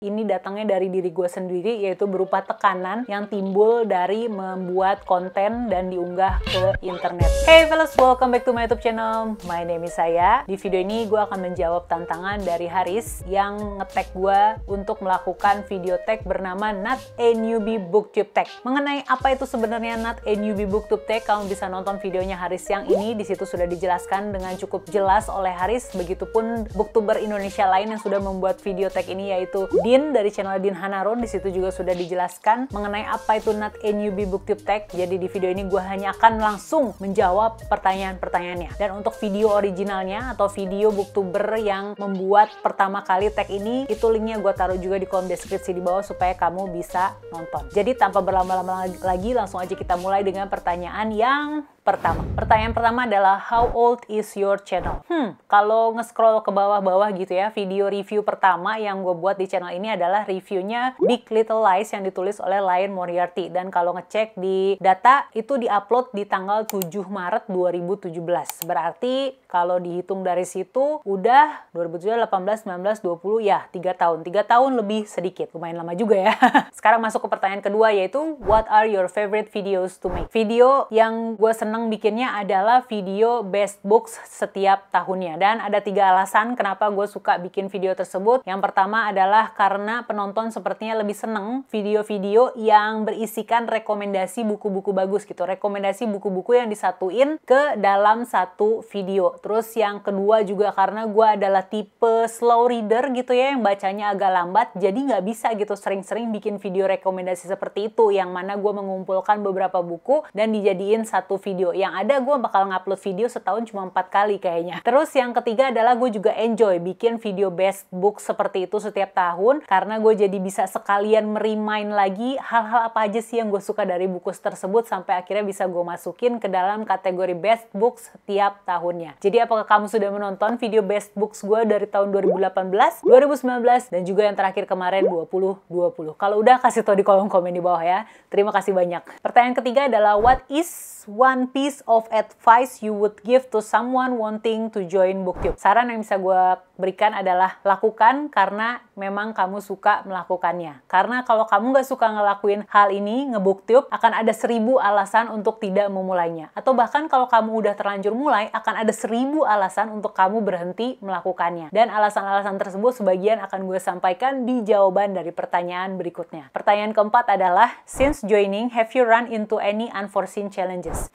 ini datangnya dari diri gue sendiri, yaitu berupa tekanan yang timbul dari membuat konten dan diunggah ke internet. Hey fellas, welcome back to my YouTube channel. My name is Saya. Di video ini gue akan menjawab tantangan dari Haris yang nge-tag gue untuk melakukan video tag bernama Not a Newbie Booktube Tag. Mengenai apa itu sebenarnya Not a Newbie Booktube Tag, kamu bisa nonton videonya Haris yang ini. Di situ sudah dijelaskan dengan cukup jelas oleh Haris. Begitupun booktuber Indonesia lain yang sudah membuat video tag ini, yaitu Din dari channel Din Hanarun. Di situ juga sudah dijelaskan mengenai apa itu Not a Newbie Booktube Tag. Jadi di video ini gue hanya akan langsung menjawab pertanyaan-pertanyaannya. Dan untuk video originalnya atau video booktuber yang membuat pertama kali tag ini, itu linknya gue taruh juga di kolom deskripsi di bawah supaya kamu bisa nonton. Jadi tanpa berlama-lama lagi, langsung aja kita mulai dengan pertanyaan yang pertama. Pertanyaan pertama adalah how old is your channel? Kalau nge-scroll ke bawah-bawah gitu ya, video review pertama yang gue buat di channel ini adalah reviewnya Big Little Lies yang ditulis oleh Lion Moriarty. Dan kalau ngecek di data, itu diupload di tanggal 7 Maret 2017. Berarti kalau dihitung dari situ, udah 2017, 18, 19, 20, ya 3 tahun. 3 tahun lebih sedikit. Lumayan lama juga ya. Sekarang masuk ke pertanyaan kedua, yaitu what are your favorite videos to make? Video yang gue seneng bikinnya adalah video best books setiap tahunnya. Dan ada 3 alasan kenapa gue suka bikin video tersebut. Yang pertama adalah karena penonton sepertinya lebih seneng video-video yang berisikan rekomendasi buku-buku bagus gitu. Rekomendasi buku-buku yang disatuin ke dalam satu video. Terus yang kedua juga karena gue adalah tipe slow reader gitu ya, yang bacanya agak lambat. Jadi nggak bisa gitu sering-sering bikin video rekomendasi seperti itu, yang mana gue mengumpulkan beberapa buku dan dijadiin satu video. Yang ada gue bakal ngupload video setahun cuma 4 kali kayaknya. Terus yang ketiga adalah gue juga enjoy bikin video best book seperti itu setiap tahun, karena gue jadi bisa sekalian merimain lagi hal-hal apa aja sih yang gue suka dari buku tersebut, sampai akhirnya bisa gue masukin ke dalam kategori best books setiap tahunnya. Jadi apakah kamu sudah menonton video best books gue dari tahun 2018, 2019, dan juga yang terakhir kemarin 2020? Kalau udah, kasih tau di kolom komen di bawah ya. Terima kasih banyak. Pertanyaan ketiga adalah what is one piece of advice you would give to someone wanting to join booktube? Saran yang bisa gue berikan adalah lakukan karena memang kamu suka melakukannya. Karena kalau kamu gak suka ngelakuin hal ini, ngebooktube, akan ada 1000 alasan untuk tidak memulainya. Atau bahkan kalau kamu udah terlanjur mulai, akan ada 1000 alasan untuk kamu berhenti melakukannya. Dan alasan-alasan tersebut sebagian akan gue sampaikan di jawaban dari pertanyaan berikutnya. Pertanyaan keempat adalah, since joining, have you run into any unforeseen challenges?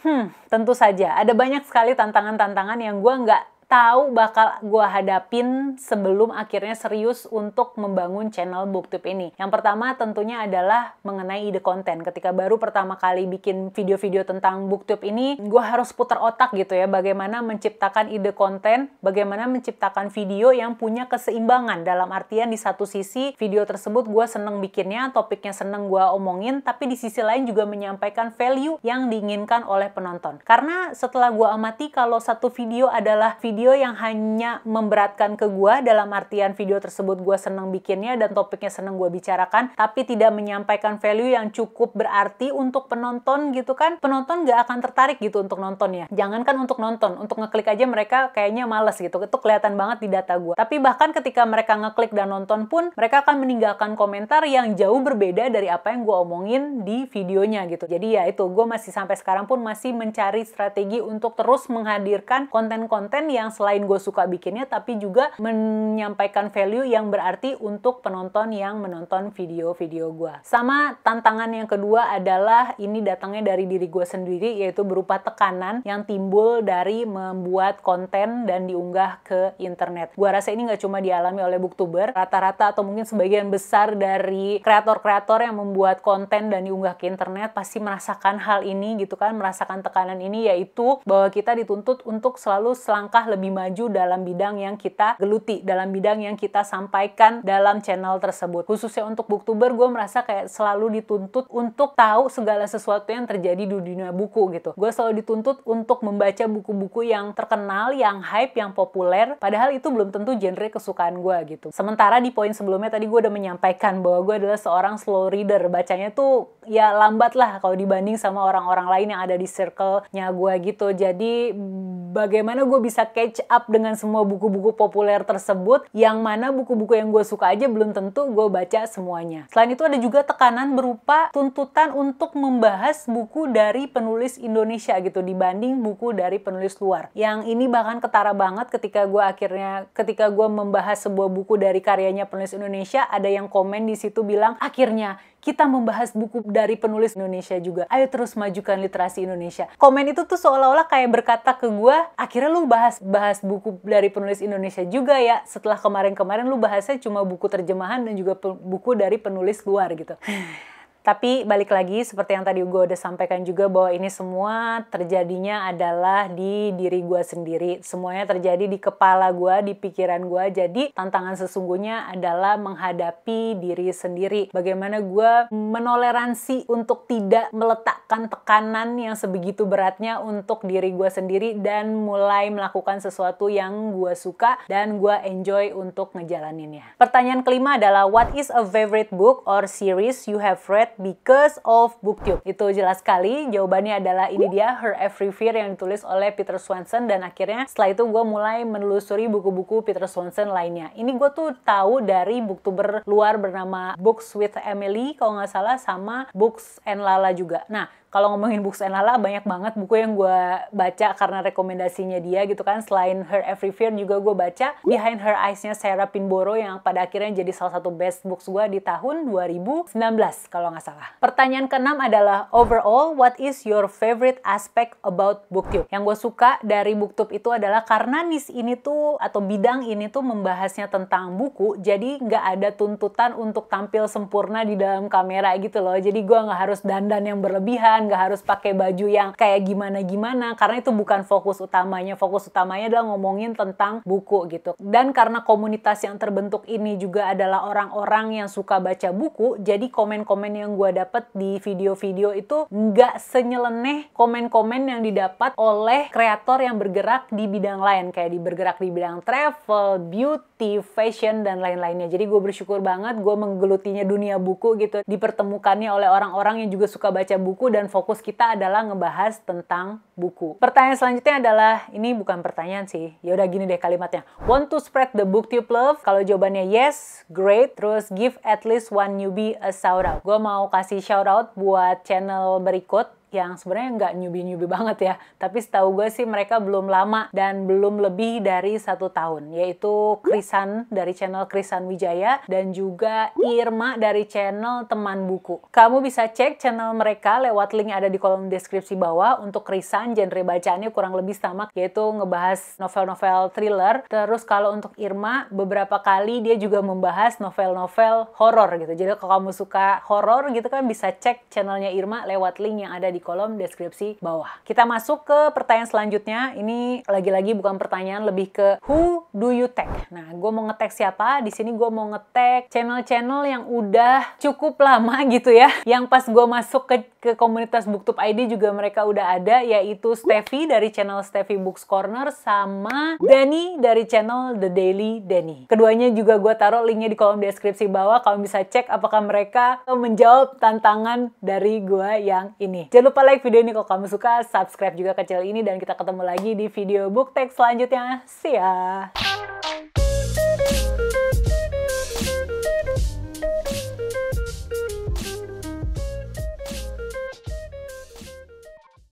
Tentu saja. Ada banyak sekali tantangan-tantangan yang gue nggak tahu bakal gue hadapin sebelum akhirnya serius untuk membangun channel booktube ini. Yang pertama tentunya adalah mengenai ide konten. Ketika baru pertama kali bikin video-video tentang booktube ini, gue harus putar otak gitu ya, bagaimana menciptakan ide konten, bagaimana menciptakan video yang punya keseimbangan. Dalam artian di satu sisi video tersebut gue seneng bikinnya, topiknya seneng gue omongin, tapi di sisi lain juga menyampaikan value yang diinginkan oleh penonton. Karena setelah gue amati, kalau satu video adalah video yang hanya memberatkan ke gue, dalam artian video tersebut gue seneng bikinnya dan topiknya seneng gue bicarakan, tapi tidak menyampaikan value yang cukup berarti untuk penonton gitu kan, penonton gak akan tertarik gitu untuk nontonnya. Jangankan untuk nonton, untuk ngeklik aja mereka kayaknya males gitu. Itu kelihatan banget di data gue. Tapi bahkan ketika mereka ngeklik dan nonton pun, mereka akan meninggalkan komentar yang jauh berbeda dari apa yang gue omongin di videonya gitu. Jadi ya itu, gue masih sampai sekarang pun masih mencari strategi untuk terus menghadirkan konten-konten yang selain gue suka bikinnya, tapi juga menyampaikan value yang berarti untuk penonton yang menonton video-video gue. Sama tantangan yang kedua adalah ini datangnya dari diri gue sendiri, yaitu berupa tekanan yang timbul dari membuat konten dan diunggah ke internet. Gue rasa ini nggak cuma dialami oleh booktuber, rata-rata atau mungkin sebagian besar dari kreator-kreator yang membuat konten dan diunggah ke internet pasti merasakan hal ini gitu kan, merasakan tekanan ini, yaitu bahwa kita dituntut untuk selalu selangkah lebih maju dalam bidang yang kita geluti, dalam bidang yang kita sampaikan dalam channel tersebut. Khususnya untuk booktuber, gue merasa kayak selalu dituntut untuk tahu segala sesuatu yang terjadi di dunia buku gitu. Gue selalu dituntut untuk membaca buku-buku yang terkenal, yang hype, yang populer, padahal itu belum tentu genre kesukaan gue gitu. Sementara di poin sebelumnya tadi gue udah menyampaikan bahwa gue adalah seorang slow reader, bacanya tuh ya lambat lah kalau dibanding sama orang-orang lain yang ada di circle-nya gue gitu. Jadi bagaimana gue bisa catch up dengan semua buku-buku populer tersebut, yang mana buku-buku yang gue suka aja belum tentu gue baca semuanya. Selain itu ada juga tekanan berupa tuntutan untuk membahas buku dari penulis Indonesia gitu dibanding buku dari penulis luar. Yang ini bahkan ketara banget ketika gue membahas sebuah buku dari karyanya penulis Indonesia, ada yang komen di situ bilang, akhirnya kita membahas buku dari penulis Indonesia juga. Ayo terus majukan literasi Indonesia. Komen itu tuh seolah-olah kayak berkata ke gue, akhirnya lu bahas buku dari penulis Indonesia juga ya. Setelah kemarin-kemarin lu bahasnya cuma buku terjemahan dan juga buku dari penulis luar gitu. Tapi balik lagi seperti yang tadi gue udah sampaikan juga bahwa ini semua terjadinya adalah di diri gue sendiri. Semuanya terjadi di kepala gue, di pikiran gue. Jadi tantangan sesungguhnya adalah menghadapi diri sendiri. Bagaimana gue menoleransi untuk tidak meletakkan tekanan yang sebegitu beratnya untuk diri gue sendiri dan mulai melakukan sesuatu yang gue suka dan gue enjoy untuk ngejalaninnya. Pertanyaan kelima adalah, what is a favorite book or series you have read because of BookTube? Itu jelas sekali, jawabannya adalah ini dia, Her Every Fear yang ditulis oleh Peter Swanson. Dan akhirnya setelah itu gue mulai menelusuri buku-buku Peter Swanson lainnya. Ini gue tuh tahu dari booktuber luar bernama Books with Emily kalau nggak salah, sama Books and Lala juga. Nah, kalau ngomongin Books and Lala, banyak banget buku yang gue baca karena rekomendasinya dia gitu kan. Selain Her Every Fear juga gue baca Behind Her Eyes-nya Sarah Pinborough yang pada akhirnya jadi salah satu best books gue di tahun 2019 kalau nggak salah. Pertanyaan keenam adalah, overall, what is your favorite aspect about BookTube? Yang gue suka dari BookTube itu adalah karena niche ini tuh, atau bidang ini tuh membahasnya tentang buku, jadi nggak ada tuntutan untuk tampil sempurna di dalam kamera gitu loh. Jadi gue nggak harus dandan yang berlebihan, nggak harus pakai baju yang kayak gimana-gimana, karena itu bukan fokus utamanya. Fokus utamanya adalah ngomongin tentang buku gitu. Dan karena komunitas yang terbentuk ini juga adalah orang-orang yang suka baca buku, jadi komen-komen yang gue dapat di video-video itu nggak senyeleneh komen-komen yang didapat oleh kreator yang bergerak di bidang lain, kayak bergerak di bidang travel, beauty, fashion, dan lain-lainnya. Jadi gue bersyukur banget gue menggelutinya dunia buku gitu, dipertemukannya oleh orang-orang yang juga suka baca buku, dan fokus kita adalah ngebahas tentang buku. Pertanyaan selanjutnya adalah, ini bukan pertanyaan sih, ya udah gini deh kalimatnya. Want to spread the BookTube love? Kalau jawabannya yes, great. Terus give at least one newbie a shout out. Gue mau kasih shout out buat channel berikut yang sebenarnya nggak newbie banget ya, tapi setahu gue sih mereka belum lama dan belum lebih dari 1 tahun, yaitu Krisan dari channel Krisan Wijaya dan juga Irma dari channel Teman Buku. Kamu bisa cek channel mereka lewat link yang ada di kolom deskripsi bawah. Untuk Krisan, genre bacaannya kurang lebih sama, yaitu ngebahas novel-novel thriller. Terus kalau untuk Irma, beberapa kali dia juga membahas novel-novel horor gitu. Jadi kalau kamu suka horor gitu kan, bisa cek channelnya Irma lewat link yang ada di kolom deskripsi bawah. Kita masuk ke pertanyaan selanjutnya. Ini lagi-lagi bukan pertanyaan, lebih ke who do you tag? Nah, gue mau nge-tag siapa? Di sini gue mau nge-tag channel-channel yang udah cukup lama gitu ya. Yang pas gue masuk ke komunitas BookTube ID juga mereka udah ada, yaitu Steffi dari channel Steffi Books Corner sama Danny dari channel The Daily Danny. Keduanya juga gue taruh linknya di kolom deskripsi bawah. Kamu bisa cek apakah mereka menjawab tantangan dari gue yang ini. Jangan lupa like video ini kalau kamu suka, subscribe juga ke channel ini, dan kita ketemu lagi di video book tag selanjutnya. See ya!